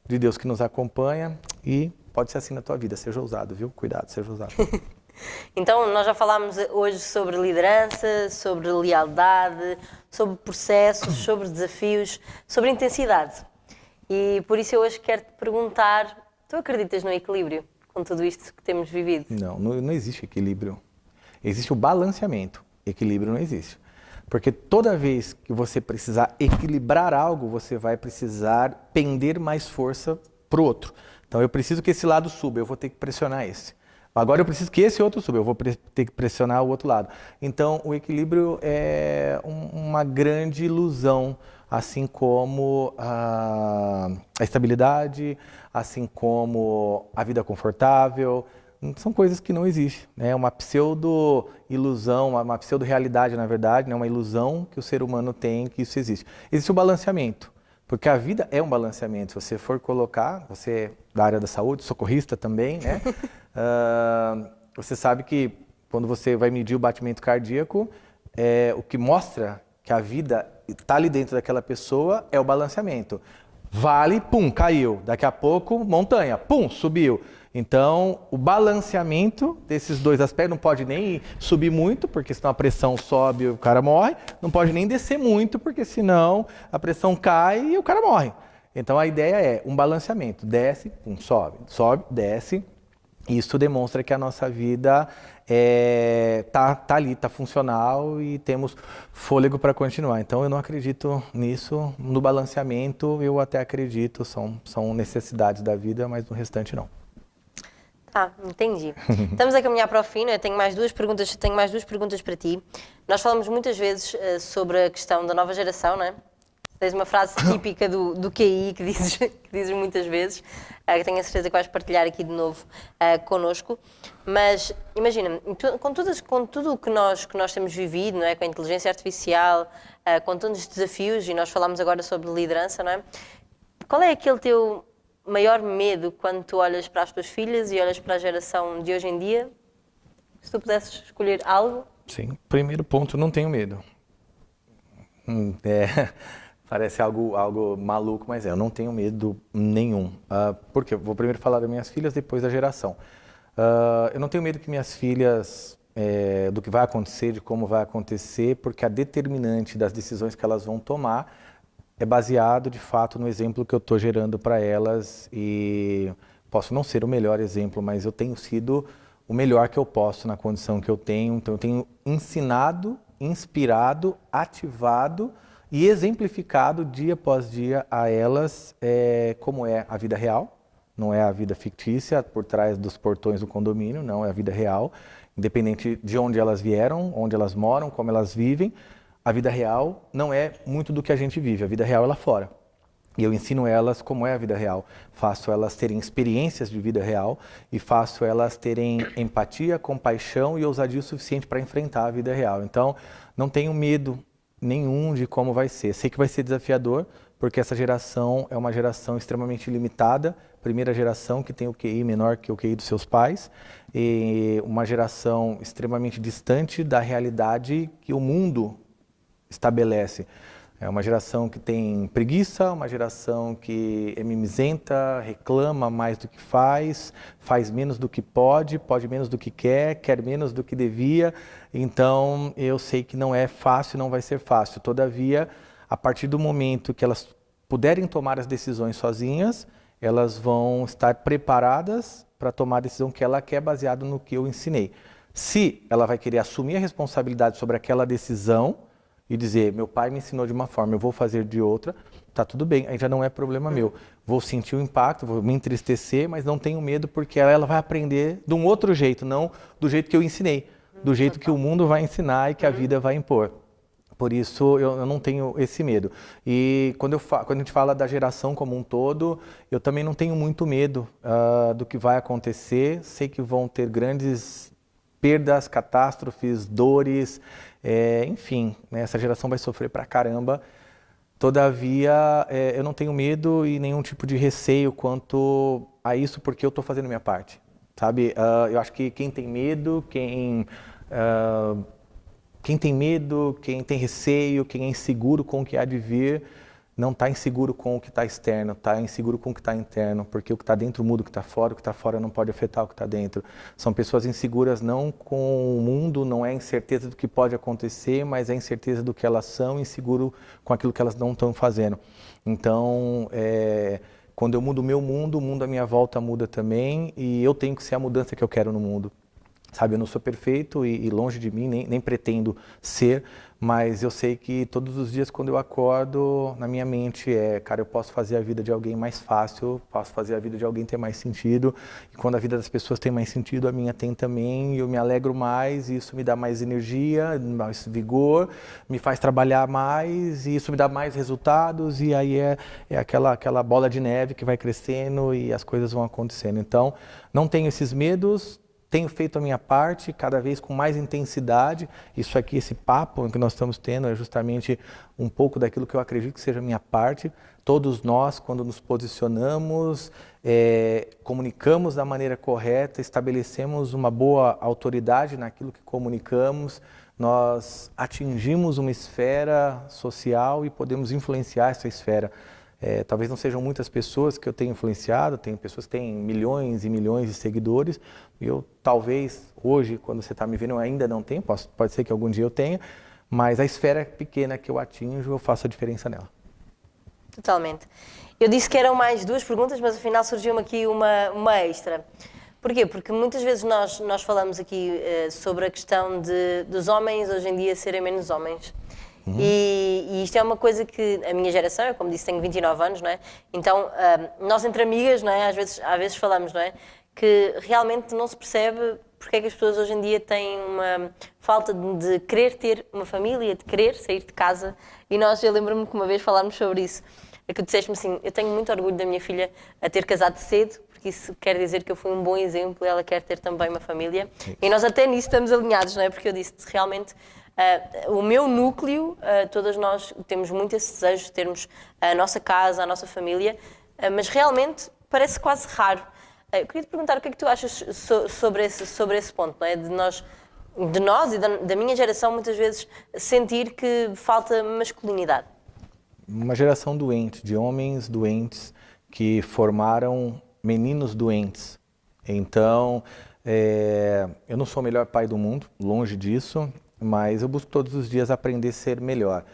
de Deus que nos acompanha e pode ser assim na tua vida, seja ousado, viu? Cuidado, seja ousado. Então, nós já falámos hoje sobre liderança, sobre lealdade, sobre processos, sobre desafios, sobre intensidade. E por isso eu hoje quero te perguntar, tu acreditas no equilíbrio com tudo isto que temos vivido? Não existe equilíbrio. Existe o balanceamento. Equilíbrio não existe. Porque toda vez que você precisar equilibrar algo, você vai precisar pender mais força para o outro. Então eu preciso que esse lado suba, eu vou ter que pressionar esse. Agora eu preciso que esse outro suba, eu vou ter que pressionar o outro lado. Então o equilíbrio é uma grande ilusão, assim como a estabilidade, assim como a vida confortável. São coisas que não existem, né? Uma pseudo-ilusão, uma pseudo-realidade, na verdade, né? Uma ilusão que o ser humano tem que isso existe. Existe o balanceamento, porque a vida é um balanceamento. Se você for colocar, você é da área da saúde, socorrista também, né? Você sabe que quando você vai medir o batimento cardíaco, o que mostra que a vida está ali dentro daquela pessoa é o balanceamento. Vale, pum, caiu. Daqui a pouco, montanha, pum, subiu. Então, o balanceamento desses dois aspectos não pode nem subir muito, porque senão a pressão sobe e o cara morre. Não pode nem descer muito, porque senão a pressão cai e o cara morre. Então, a ideia é um balanceamento. Desce, pum, sobe. Sobe, desce. Isso demonstra que a nossa vida tá ali, tá funcional e temos fôlego para continuar. Então eu não acredito nisso. No balanceamento eu até acredito, são necessidades da vida, mas no restante não. Ah, entendi. Estamos a caminhar para o fim, eu tenho mais duas perguntas para ti. Nós falamos muitas vezes sobre a questão da nova geração, não é? Tens uma frase típica do QI que dizes muitas vezes, que tenho a certeza que vais partilhar aqui de novo connosco. Mas imagina, com tudo o que nós temos vivido, não é? Com a inteligência artificial, com todos os desafios, e nós falámos agora sobre liderança, não é? Qual é aquele teu maior medo quando tu olhas para as tuas filhas e olhas para a geração de hoje em dia? Se tu pudesses escolher algo? Sim, primeiro ponto, não tenho medo. Parece algo maluco, mas eu não tenho medo nenhum. Por quê? Vou primeiro falar das minhas filhas, depois da geração. Eu não tenho medo que minhas filhas, do que vai acontecer, de como vai acontecer, porque a determinante das decisões que elas vão tomar é baseado, de fato, no exemplo que eu estou gerando para elas. E posso não ser o melhor exemplo, mas eu tenho sido o melhor que eu posso na condição que eu tenho. Então, eu tenho ensinado, inspirado, ativado e exemplificado dia após dia a elas como é a vida real. Não é a vida fictícia por trás dos portões do condomínio, não, é a vida real. Independente de onde elas vieram, onde elas moram, como elas vivem, a vida real não é muito do que a gente vive, a vida real é lá fora. E eu ensino elas como é a vida real. Faço elas terem experiências de vida real e faço elas terem empatia, compaixão e ousadia o suficiente para enfrentar a vida real. Então, não tenho medo nenhum de como vai ser. Sei que vai ser desafiador, porque essa geração é uma geração extremamente limitada, primeira geração que tem o QI menor que o QI dos seus pais, e uma geração extremamente distante da realidade que o mundo estabelece. É uma geração que tem preguiça, uma geração que é mimizenta, reclama mais do que faz menos do que pode menos do que quer menos do que devia. Então, eu sei que não é fácil, não vai ser fácil. Todavia, a partir do momento que elas puderem tomar as decisões sozinhas, elas vão estar preparadas para tomar a decisão que ela quer, baseado no que eu ensinei. Se ela vai querer assumir a responsabilidade sobre aquela decisão, e dizer, meu pai me ensinou de uma forma, eu vou fazer de outra, tá tudo bem, aí já não é problema meu. Vou sentir o impacto, vou me entristecer, mas não tenho medo porque ela vai aprender de um outro jeito, não do jeito que eu ensinei, do jeito que o mundo vai ensinar e que a vida vai impor. Por isso, eu não tenho esse medo. E quando a gente fala da geração como um todo, eu também não tenho muito medo do que vai acontecer. Sei que vão ter grandes perdas, catástrofes, dores, enfim, né, essa geração vai sofrer pra caramba. Todavia, eu não tenho medo e nenhum tipo de receio quanto a isso, porque eu estou fazendo a minha parte, sabe? Eu acho que quem tem medo, quem tem receio, quem é inseguro com o que há de vir, não está inseguro com o que está externo, está inseguro com o que está interno, porque o que está dentro muda o que está fora não pode afetar o que está dentro. São pessoas inseguras não com o mundo, não é incerteza do que pode acontecer, mas é incerteza do que elas são, inseguro com aquilo que elas não estão fazendo. Então, quando eu mudo o meu mundo, o mundo à minha volta muda também, e eu tenho que ser a mudança que eu quero no mundo. Sabe, eu não sou perfeito e longe de mim, nem pretendo ser, mas eu sei que todos os dias quando eu acordo, na minha mente cara, eu posso fazer a vida de alguém mais fácil, posso fazer a vida de alguém ter mais sentido, e quando a vida das pessoas tem mais sentido, a minha tem também, e eu me alegro mais, e isso me dá mais energia, mais vigor, me faz trabalhar mais, e isso me dá mais resultados, e aí é aquela bola de neve que vai crescendo e as coisas vão acontecendo. Então, não tenho esses medos, tenho feito a minha parte cada vez com mais intensidade. Isso aqui, esse papo que nós estamos tendo é justamente um pouco daquilo que eu acredito que seja a minha parte. Todos nós, quando nos posicionamos, comunicamos da maneira correta, estabelecemos uma boa autoridade naquilo que comunicamos, nós atingimos uma esfera social e podemos influenciar essa esfera. Talvez não sejam muitas pessoas que eu tenho influenciado, tem pessoas que têm milhões e milhões de seguidores, e eu talvez hoje, quando você está me vendo, eu ainda não tenho, pode ser que algum dia eu tenha, mas a esfera pequena que eu atinjo, eu faço a diferença nela. Totalmente. Eu disse que eram mais duas perguntas, mas afinal surgiu-me aqui uma extra. Porquê? Porque muitas vezes nós falamos aqui sobre a questão dos homens hoje em dia serem menos homens. E isto é uma coisa que a minha geração, eu como disse tenho 29 anos, não é? Então nós entre amigas, não é? às vezes falamos, não é? Que realmente não se percebe porque é que as pessoas hoje em dia têm uma falta de querer ter uma família, de querer sair de casa. E eu lembro-me que uma vez falámos sobre isso, é que tu disseste-me assim, eu tenho muito orgulho da minha filha a ter casado cedo, porque isso quer dizer que eu fui um bom exemplo e ela quer ter também uma família. E nós até nisso estamos alinhados, não é? Porque eu disse realmente o meu núcleo, todas nós temos muito esse desejo de termos a nossa casa, a nossa família, mas realmente parece quase raro. Eu queria te perguntar o que é que tu achas sobre esse ponto, não é? De nós e da minha geração muitas vezes sentir que falta masculinidade. uma geração doente, de homens doentes que formaram meninos doentes. Então, eu não sou o melhor pai do mundo, longe disso, mas eu busco todos os dias aprender a ser melhor.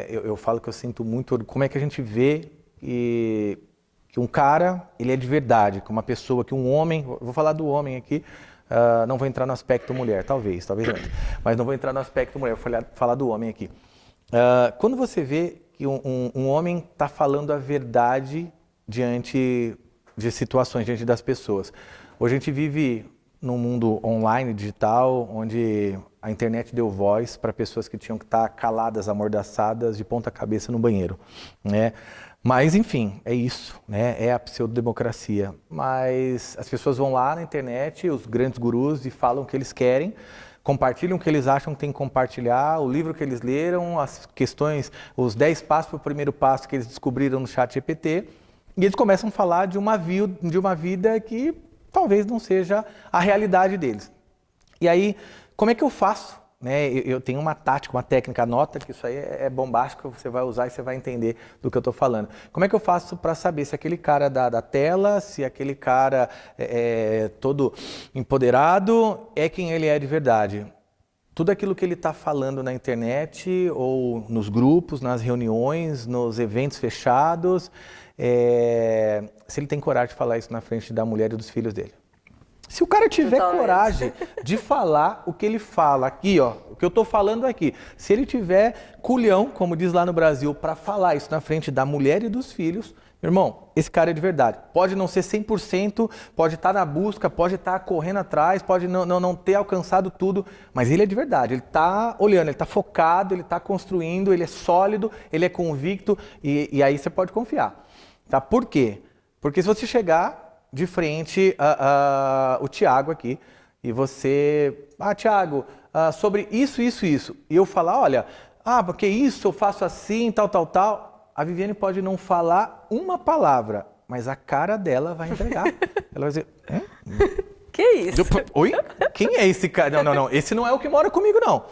Eu falo que eu sinto muito orgulho. Como é que a gente vê que um cara, ele é de verdade, que uma pessoa, que um homem, vou falar do homem aqui, não vou entrar no aspecto mulher, talvez não, mas não vou entrar no aspecto mulher, vou falar do homem aqui. Quando você vê que um homem está falando a verdade diante de situações, diante das pessoas. Hoje a gente vive num mundo online, digital, onde a internet deu voz para pessoas que tinham que estar caladas, amordaçadas, de ponta cabeça no banheiro, né? Mas, enfim, é isso, né? É a pseudodemocracia. Mas as pessoas vão lá na internet, os grandes gurus, e falam o que eles querem, compartilham o que eles acham que tem que compartilhar, o livro que eles leram, as questões, os 10 passos para o primeiro passo que eles descobriram no ChatGPT, e eles começam a falar de uma vida que talvez não seja a realidade deles. E aí, como é que eu faço? Né? Eu tenho uma tática, uma técnica, anota que isso aí é bombástico, você vai usar e você vai entender do que eu estou falando. Como é que eu faço para saber se aquele cara da tela, se aquele cara todo empoderado é quem ele é de verdade? Tudo aquilo que ele está falando na internet ou nos grupos, nas reuniões, nos eventos fechados, se ele tem coragem de falar isso na frente da mulher e dos filhos dele. Se o cara tiver coragem de falar o que ele fala aqui, ó, o que eu estou falando aqui, se ele tiver culhão, como diz lá no Brasil, para falar isso na frente da mulher e dos filhos, meu irmão, esse cara é de verdade. Pode não ser 100%, pode estar na busca, pode estar correndo atrás, pode não ter alcançado tudo, mas ele é de verdade. Ele está olhando, ele está focado, ele está construindo, ele é sólido, ele é convicto e aí você pode confiar. Tá? Por quê? Porque se você chegar de frente o Tiago aqui e você... Tiago, sobre isso, e eu falar, olha, porque isso eu faço assim, tal, a Viviane pode não falar uma palavra, mas a cara dela vai entregar. Ela vai dizer, que isso? Oi? Quem é esse cara? Não, esse não é o que mora comigo, não.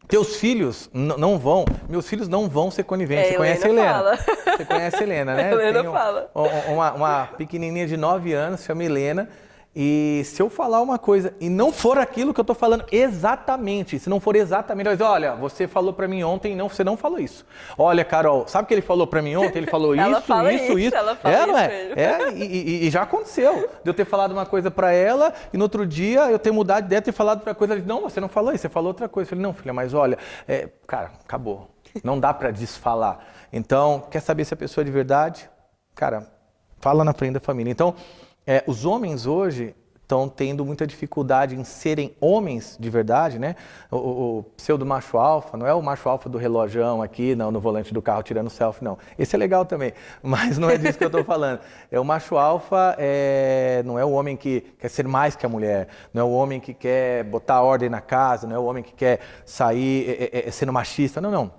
Teus filhos não vão, meus filhos não vão ser coniventes. Você conhece a Helena? Fala. Você conhece a Helena, né? Helena fala. Uma pequenininha de 9 anos, chama Helena. E se eu falar uma coisa e não for aquilo que eu estou falando exatamente, se não for exatamente, ela diz, olha, você falou para mim ontem, você não falou isso. Olha, Carol, sabe o que ele falou para mim ontem? Ele falou ela isso. Ela fala não é? E já aconteceu de eu ter falado uma coisa para ela e no outro dia eu ter mudado de ideia, ter falado outra coisa. Ela disse, não, você não falou isso, você falou outra coisa. Eu falei, não, filha, mas olha, cara, acabou. Não dá para desfalar. Então, quer saber se a pessoa é de verdade? Cara, fala na frente da família. Então, os homens hoje estão tendo muita dificuldade em serem homens de verdade, né? O pseudo macho alfa, não é o macho alfa do relojão aqui no volante do carro tirando selfie, não. Esse é legal também, mas não é disso que eu estou falando. O macho alfa não é o homem que quer ser mais que a mulher, não é o homem que quer botar ordem na casa, não é o homem que quer sair sendo machista, não.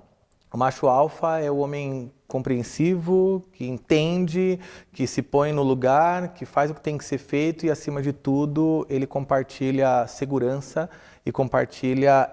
O macho alfa é o homem compreensivo, que entende, que se põe no lugar, que faz o que tem que ser feito e, acima de tudo, ele compartilha segurança e compartilha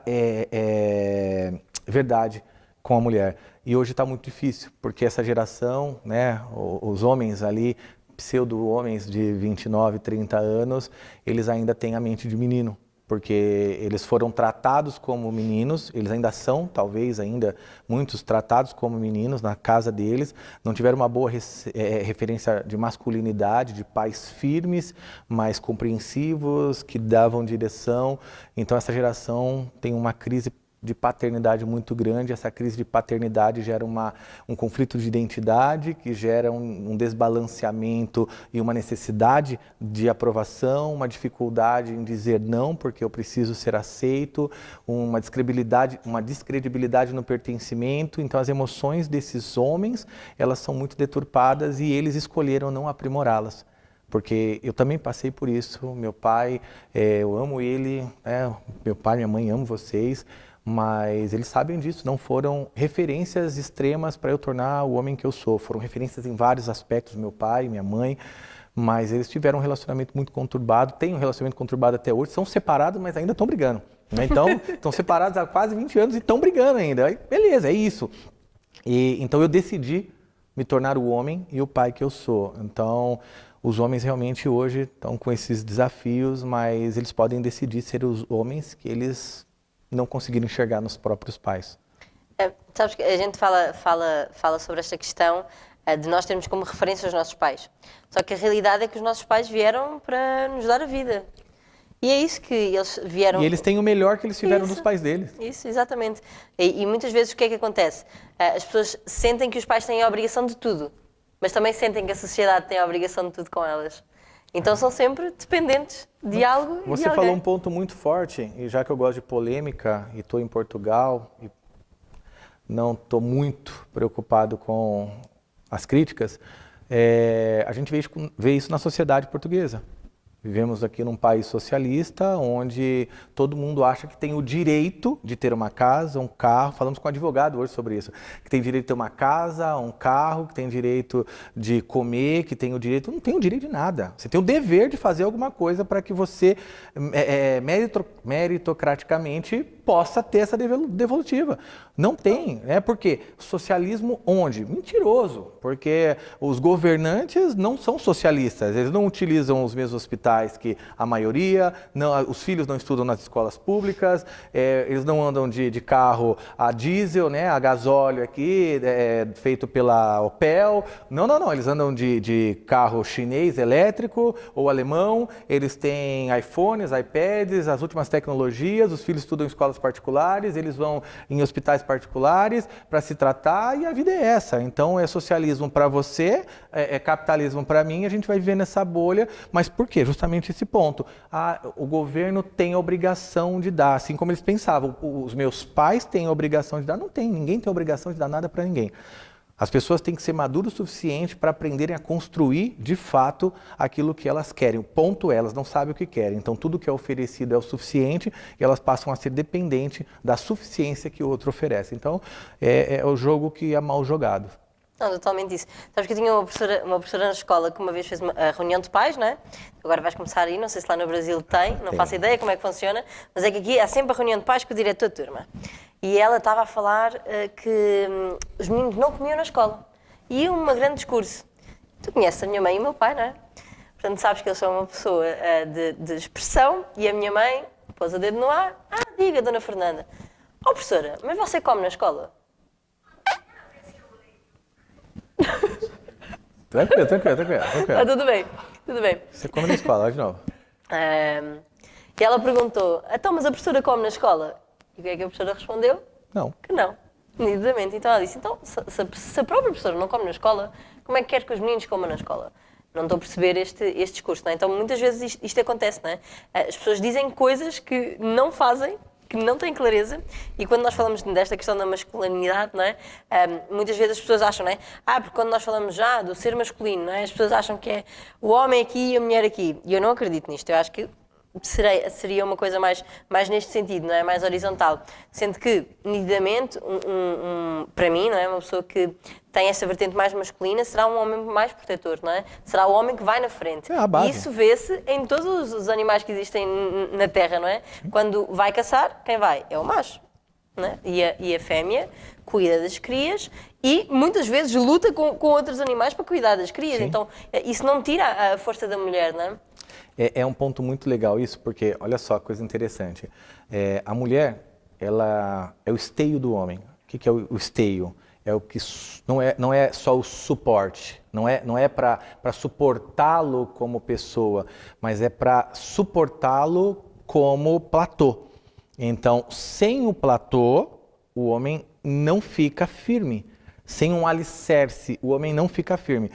verdade com a mulher. E hoje está muito difícil, porque essa geração, né, os homens ali, pseudo-homens de 29, 30 anos, eles ainda têm a mente de menino. Porque eles foram tratados como meninos, eles ainda são, talvez ainda, muitos tratados como meninos na casa deles, não tiveram uma boa referência de masculinidade, de pais firmes, mas compreensivos, que davam direção. Então essa geração tem uma crise de paternidade muito grande. Essa crise de paternidade gera um conflito de identidade, que gera um desbalanceamento e uma necessidade de aprovação, uma dificuldade em dizer não, porque eu preciso ser aceito, uma descredibilidade no pertencimento. Então as emoções desses homens, elas são muito deturpadas e eles escolheram não aprimorá-las. Porque eu também passei por isso. Meu pai, eu amo ele, meu pai, minha mãe, amo vocês, mas eles sabem disso, não foram referências extremas para eu tornar o homem que eu sou. Foram referências em vários aspectos, meu pai, minha mãe, mas eles tiveram um relacionamento muito conturbado, têm um relacionamento conturbado até hoje, são separados, mas ainda estão brigando. Né? Então, estão separados há quase 20 anos e estão brigando ainda. Aí, beleza, é isso. E então eu decidi me tornar o homem e o pai que eu sou. Então, os homens realmente hoje estão com esses desafios, mas eles podem decidir ser os homens que eles não conseguiram enxergar nos próprios pais. Sabes que a gente fala sobre esta questão de nós termos como referência os nossos pais. Só que a realidade é que os nossos pais vieram para nos dar a vida. E é isso que eles vieram... E eles têm o melhor que eles tiveram dos pais deles. Isso, exatamente. E muitas vezes o que é que acontece? As pessoas sentem que os pais têm a obrigação de tudo, mas também sentem que a sociedade tem a obrigação de tudo com elas. Então são sempre dependentes de algo e de Você alguém. falou um ponto muito forte, e já que eu gosto de polêmica e estou em Portugal e não estou muito preocupado com as críticas, a gente vê isso na sociedade portuguesa. Vivemos aqui num país socialista, onde todo mundo acha que tem o direito de ter uma casa, um carro. Falamos com um advogado hoje sobre isso. Que tem direito de ter uma casa, um carro, que tem direito de comer, que tem o direito... Não tem o direito de nada. Você tem o dever de fazer alguma coisa para que você, meritocraticamente, possa ter essa devolutiva. Não tem, né? Porque socialismo onde? Mentiroso. Porque os governantes não são socialistas. Eles não utilizam os mesmos hospitais que a maioria, não, os filhos não estudam nas escolas públicas, eles não andam de carro a diesel, né, a gasóleo aqui, feito pela Opel. Não, eles andam de carro chinês elétrico ou alemão, eles têm iPhones, iPads, as últimas tecnologias, os filhos estudam em escolas particulares, eles vão em hospitais particulares para se tratar e a vida é essa. Então é socialismo para você, é capitalismo para mim, a gente vai viver nessa bolha, mas por quê? Justamente esse ponto. O governo tem a obrigação de dar, assim como eles pensavam, os meus pais têm a obrigação de dar, não tem, ninguém tem a obrigação de dar nada para ninguém. As pessoas têm que ser maduras o suficiente para aprenderem a construir, de fato, aquilo que elas querem. O ponto é, elas não sabem o que querem. Então, tudo que é oferecido é o suficiente e elas passam a ser dependentes da suficiência que o outro oferece. Então, é o jogo que é mal jogado. Não, totalmente isso. Sabes que eu tinha uma professora na escola que uma vez fez uma reunião de pais, não é? Agora vais começar aí, não sei se lá no Brasil tem, não faço ideia como é que funciona, mas é que aqui há sempre a reunião de pais com o diretor de turma. E ela estava a falar que os meninos não comiam na escola. E um grande discurso. Tu conheces a minha mãe e o meu pai, não é? Portanto, sabes que eles são uma pessoa de expressão e a minha mãe pôs o dedo no ar. Diga, dona Fernanda. Professora, mas você come na escola? Tranquilo. Tudo bem. Você come na escola, vai de novo. E ela perguntou, então, mas a professora come na escola? E o que é que a professora respondeu? Não. Que não, nitidamente. Então ela disse, então, se a própria professora não come na escola, como é que quer que os meninos comam na escola? Não estou a perceber este discurso, não é? Então muitas vezes isto acontece, não é? As pessoas dizem coisas que não fazem, que não têm clareza, e quando nós falamos desta questão da masculinidade, não é? Muitas vezes as pessoas acham, não é? Porque quando nós falamos já do ser masculino, não é? As pessoas acham que é o homem aqui e a mulher aqui, e eu não acredito nisto. Eu acho que seria uma coisa mais neste sentido, não é? Mais horizontal. Sendo que, nitidamente, para mim, não é? Uma pessoa que tem essa vertente mais masculina será um homem mais protetor, não é? Será o homem que vai na frente. É a base. E isso vê-se em todos os animais que existem na Terra, não é? Quando vai caçar, quem vai? É o macho, não é? E a fêmea cuida das crias e muitas vezes luta com outros animais para cuidar das crias. Sim. Então, isso não tira a força da mulher, não é? É um ponto muito legal isso, porque, olha só, coisa interessante. A mulher, ela é o esteio do homem. O que é o esteio? É o que não é só o suporte, não é para suportá-lo como pessoa, mas é para suportá-lo como platô. Então, sem o platô, o homem não fica firme. Sem um alicerce, o homem não fica firme.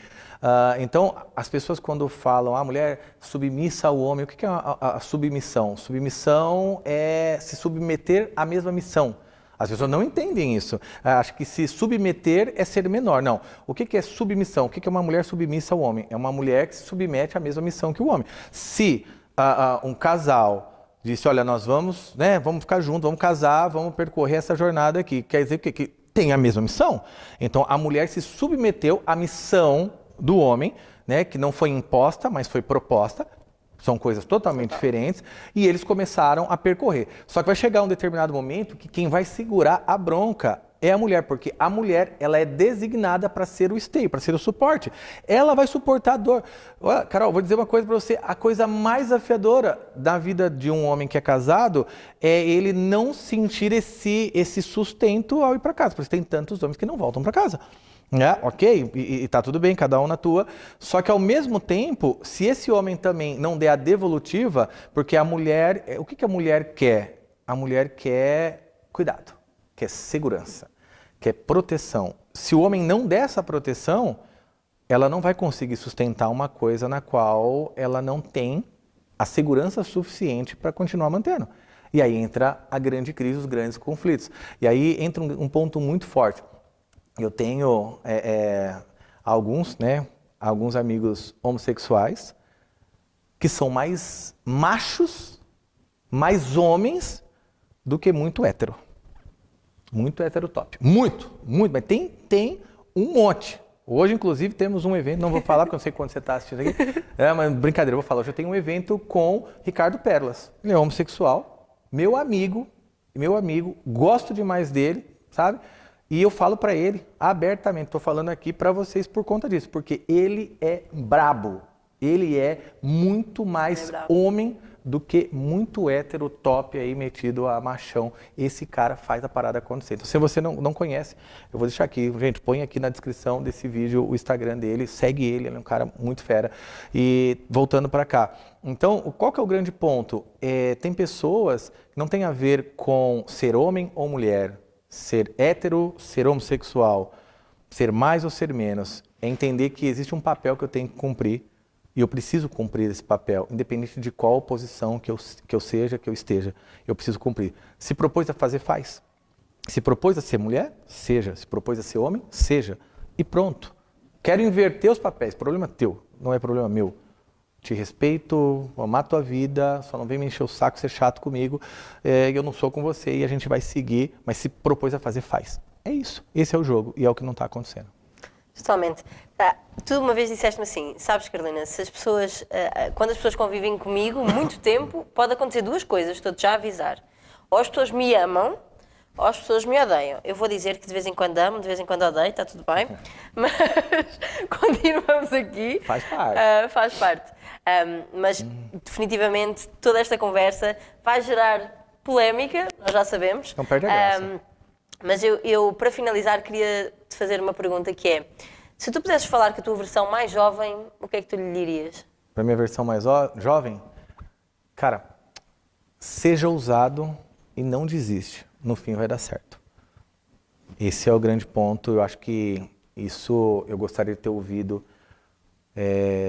Então, as pessoas quando falam, a mulher submissa ao homem, o que é a submissão? Submissão é se submeter à mesma missão. As pessoas não entendem isso. Acho que se submeter é ser menor. Não. O que é submissão? O que é uma mulher submissa ao homem? É uma mulher que se submete à mesma missão que o homem. Se um casal disse, olha, nós vamos ficar juntos, vamos casar, vamos percorrer essa jornada aqui. Quer dizer que tem a mesma missão? Então, a mulher se submeteu à missão do homem, né, que não foi imposta, mas foi proposta. São coisas totalmente diferentes, e eles começaram a percorrer. Só que vai chegar um determinado momento que quem vai segurar a bronca é a mulher, porque a mulher, ela é designada para ser o esteio, para ser o suporte. Ela vai suportar a dor. Olha, Carol, vou dizer uma coisa para você, a coisa mais desafiadora da vida de um homem que é casado é ele não sentir esse sustento ao ir para casa, porque tem tantos homens que não voltam para casa. Ok, e tá tudo bem, cada um na tua. Só que ao mesmo tempo, se esse homem também não der a devolutiva, porque a mulher, o que a mulher quer? A mulher quer cuidado, quer segurança, quer proteção. Se o homem não der essa proteção, ela não vai conseguir sustentar uma coisa na qual ela não tem a segurança suficiente para continuar mantendo. E aí entra a grande crise, os grandes conflitos. E aí entra um ponto muito forte. Eu tenho alguns amigos homossexuais que são mais machos, mais homens do que muito hétero. Muito heterotop. Muito, mas tem um monte. Hoje, inclusive, temos um evento, não vou falar porque eu não sei quando você está assistindo aqui, mas brincadeira, eu vou falar. Hoje eu tenho um evento com Ricardo Pérolas. Ele é homossexual, meu amigo, gosto demais dele, sabe? E eu falo para ele abertamente, estou falando aqui para vocês por conta disso, porque ele é brabo, ele é muito mais homem do que muito hétero top aí metido a machão. Esse cara faz a parada acontecer. Então, se você não conhece, eu vou deixar aqui, gente, põe aqui na descrição desse vídeo o Instagram dele, segue ele é um cara muito fera. E voltando para cá, então, qual que é o grande ponto? Tem pessoas que não tem a ver com ser homem ou mulher, ser hétero, ser homossexual, ser mais ou ser menos, é entender que existe um papel que eu tenho que cumprir e eu preciso cumprir esse papel, independente de qual posição que eu seja, que eu esteja, eu preciso cumprir. Se propôs a fazer, faz. Se propôs a ser mulher, seja. Se propôs a ser homem, seja. E pronto. Quero inverter os papéis, problema teu, não é problema meu. Te respeito, vou amar a tua vida, só não vem me encher o saco, ser chato comigo, eu não sou com você e a gente vai seguir, mas se propôs a fazer, faz. É isso, esse é o jogo e é o que não está acontecendo. Totalmente. Tu uma vez disseste-me assim, sabes, Carolina, se as pessoas, quando as pessoas convivem comigo muito tempo, pode acontecer duas coisas, estou-te já a avisar. Ou as pessoas me amam, ou as pessoas me odeiam. Eu vou dizer que de vez em quando amo, de vez em quando odeio, está tudo bem, mas continuamos aqui. Faz parte. Faz parte. Mas definitivamente toda esta conversa vai gerar polémica, nós já sabemos. Não perde a graça. Mas eu, para finalizar, queria te fazer uma pergunta que é, se tu pudesses falar com a tua versão mais jovem, o que é que tu lhe dirias? Para a minha versão mais jovem, cara, seja ousado e não desiste. No fim vai dar certo. Esse é o grande ponto. Eu acho que isso eu gostaria de ter ouvido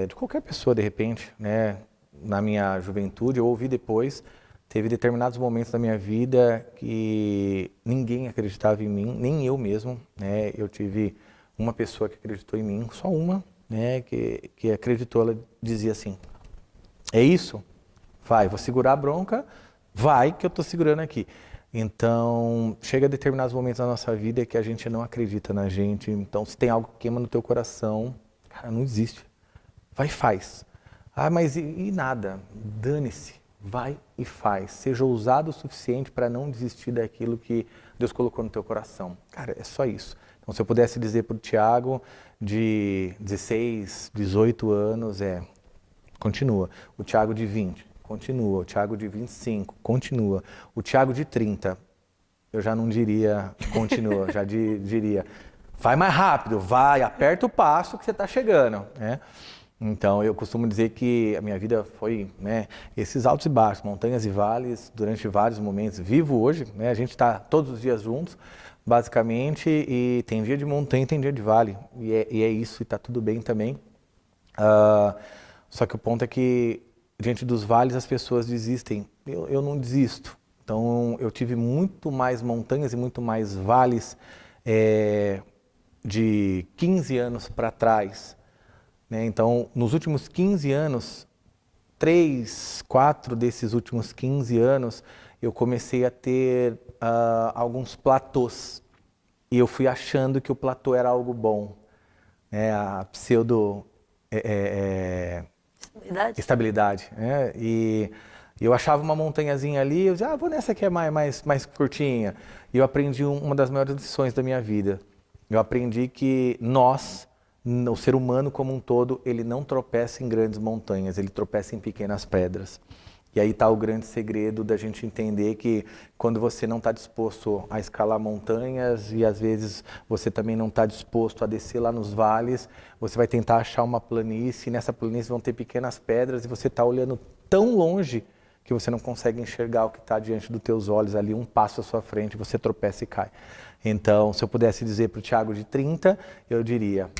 de qualquer pessoa, de repente, né? Na minha juventude, eu ouvi depois. Teve determinados momentos da minha vida que ninguém acreditava em mim, nem eu mesmo, né? Eu tive uma pessoa que acreditou em mim, só uma, né? Que acreditou, ela dizia assim, é isso? Vai, vou segurar a bronca, vai que eu tô segurando aqui. Então, chega a determinados momentos da nossa vida que a gente não acredita na gente. Então, se tem algo que queima no teu coração, cara, não existe. Vai e faz. Ah, mas e nada? Dane-se. Vai e faz. Seja ousado o suficiente para não desistir daquilo que Deus colocou no teu coração. Cara, é só isso. Então, se eu pudesse dizer para o Thiago de 16, 18 anos, continua. O Thiago de 20, continua. O Thiago de 25, continua. O Thiago de 30, eu já não diria continua, já diria, vai mais rápido, vai, aperta o passo que você está chegando, né? Então, eu costumo dizer que a minha vida foi, né, esses altos e baixos, montanhas e vales, durante vários momentos. Vivo hoje, né, a gente está todos os dias juntos, basicamente, e tem dia de montanha e tem dia de vale. E é isso, e está tudo bem também. Só que o ponto é que, diante dos vales, as pessoas desistem. Eu não desisto. Então, eu tive muito mais montanhas e muito mais vales de 15 anos para trás. Então, nos últimos 15 anos, 3, 4 desses últimos 15 anos, eu comecei a ter alguns platôs. E eu fui achando que o platô era algo bom. A pseudo estabilidade. E E eu achava uma montanhazinha ali, eu dizia, vou nessa que é mais curtinha. E eu aprendi uma das maiores lições da minha vida. Eu aprendi que nós, o ser humano como um todo, ele não tropeça em grandes montanhas, ele tropeça em pequenas pedras. E aí está o grande segredo da gente entender que quando você não está disposto a escalar montanhas e às vezes você também não está disposto a descer lá nos vales, você vai tentar achar uma planície, e nessa planície vão ter pequenas pedras e você está olhando tão longe que você não consegue enxergar o que está diante dos teus olhos ali, um passo à sua frente, você tropeça e cai. Então, se eu pudesse dizer para o Thiago de 30, eu diria,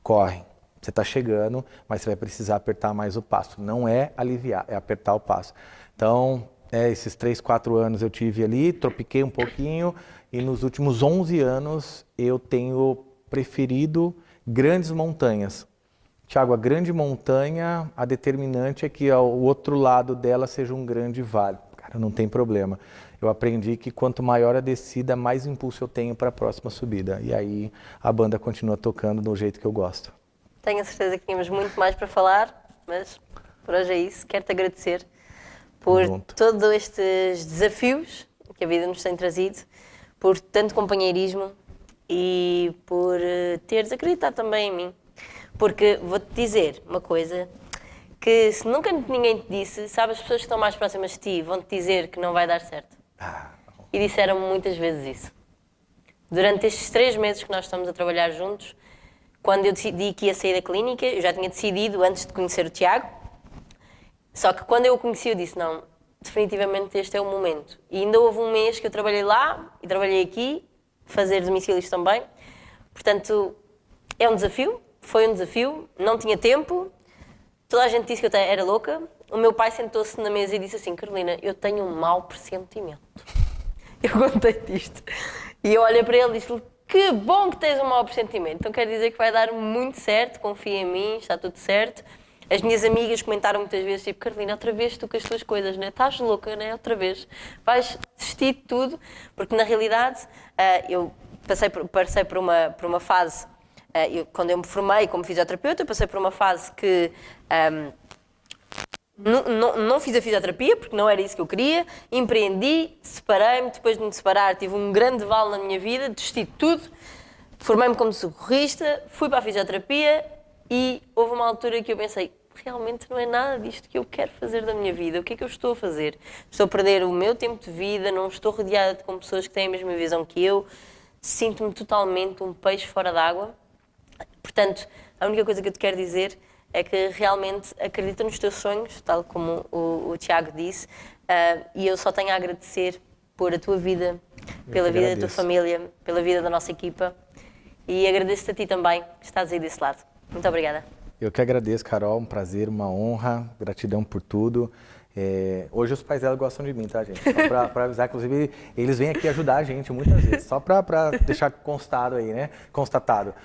corre. Você está chegando, mas você vai precisar apertar mais o passo. Não é aliviar, é apertar o passo. Então, esses 3, 4 anos eu tive ali, tropiquei um pouquinho e nos últimos 11 anos eu tenho preferido grandes montanhas. Tiago, a grande montanha, a determinante é que o outro lado dela seja um grande vale. Cara, não tem problema. Eu aprendi que quanto maior a descida, mais impulso eu tenho para a próxima subida. E aí a banda continua tocando do jeito que eu gosto. Tenho a certeza que tínhamos muito mais para falar, mas por hoje é isso. Quero-te agradecer por todos estes desafios que a vida nos tem trazido, por tanto companheirismo e por teres acreditado também em mim. Porque vou-te dizer uma coisa, que se nunca ninguém te disse, sabe, as pessoas que estão mais próximas de ti vão-te dizer que não vai dar certo. E disseram-me muitas vezes isso. Durante estes 3 meses que nós estamos a trabalhar juntos, quando eu decidi que ia sair da clínica, eu já tinha decidido antes de conhecer o Tiago, só que quando eu o conheci eu disse, não, definitivamente este é o momento. E ainda houve um mês que eu trabalhei lá e trabalhei aqui, fazer domicílios também. Portanto, é um desafio, foi um desafio, não tinha tempo, toda a gente disse que eu era louca. O meu pai sentou-se na mesa e disse assim, Carolina, eu tenho um mau pressentimento. Eu contei-te isto. E eu olhei para ele e disse-lhe, que bom que tens um mau pressentimento. Então quer dizer que vai dar muito certo, confia em mim, está tudo certo. As minhas amigas comentaram muitas vezes, tipo, Carolina, outra vez tu com as tuas coisas, né? Estás louca, né? Outra vez. Vais desistir de tudo. Porque na realidade, eu passei por uma fase, quando eu me formei como fisioterapeuta, eu passei por uma fase que não fiz a fisioterapia, porque não era isso que eu queria, empreendi, separei-me, depois de me separar tive um grande vale na minha vida, desisti de tudo, formei-me como socorrista, fui para a fisioterapia e houve uma altura que eu pensei, realmente não é nada disto que eu quero fazer da minha vida, o que é que eu estou a fazer? Estou a perder o meu tempo de vida, não estou rodeada com pessoas que têm a mesma visão que eu, sinto-me totalmente um peixe fora d'água. Portanto, a única coisa que eu te quero dizer é que realmente acredita nos teus sonhos, tal como o Tiago disse, e eu só tenho a agradecer por a tua vida, pela vida da tua família, pela vida da nossa equipa, e agradeço-te a ti também, que estás aí desse lado. Muito obrigada. Eu que agradeço, Carol, um prazer, uma honra, gratidão por tudo. Hoje os pais dela gostam de mim, tá, gente? Só para avisar, inclusive, eles vêm aqui ajudar a gente muitas vezes, só para deixar constatado aí, né? Constatado.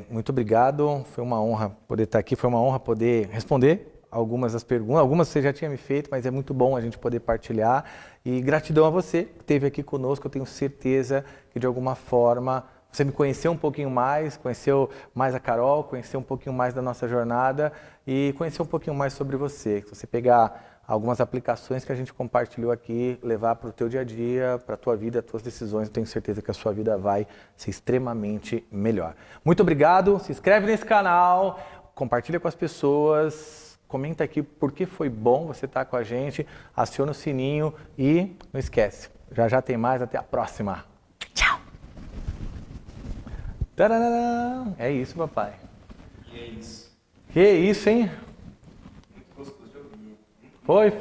Muito obrigado, foi uma honra poder estar aqui, foi uma honra poder responder algumas das perguntas, algumas você já tinha me feito, mas é muito bom a gente poder partilhar. E gratidão a você que esteve aqui conosco, eu tenho certeza que de alguma forma você me conheceu um pouquinho mais, conheceu mais a Carol, conheceu um pouquinho mais da nossa jornada e conheceu um pouquinho mais sobre você. Se você pegar algumas aplicações que a gente compartilhou aqui, levar para o teu dia a dia, para a tua vida, as tuas decisões, eu tenho certeza que a sua vida vai ser extremamente melhor. Muito obrigado, se inscreve nesse canal, compartilha com as pessoas, comenta aqui por que foi bom você estar com a gente, aciona o sininho e não esquece, já tem mais, até a próxima. Tchau! Tarará. É isso, papai. E é isso. Que isso, hein? Muito gostoso de ouvir. Foi.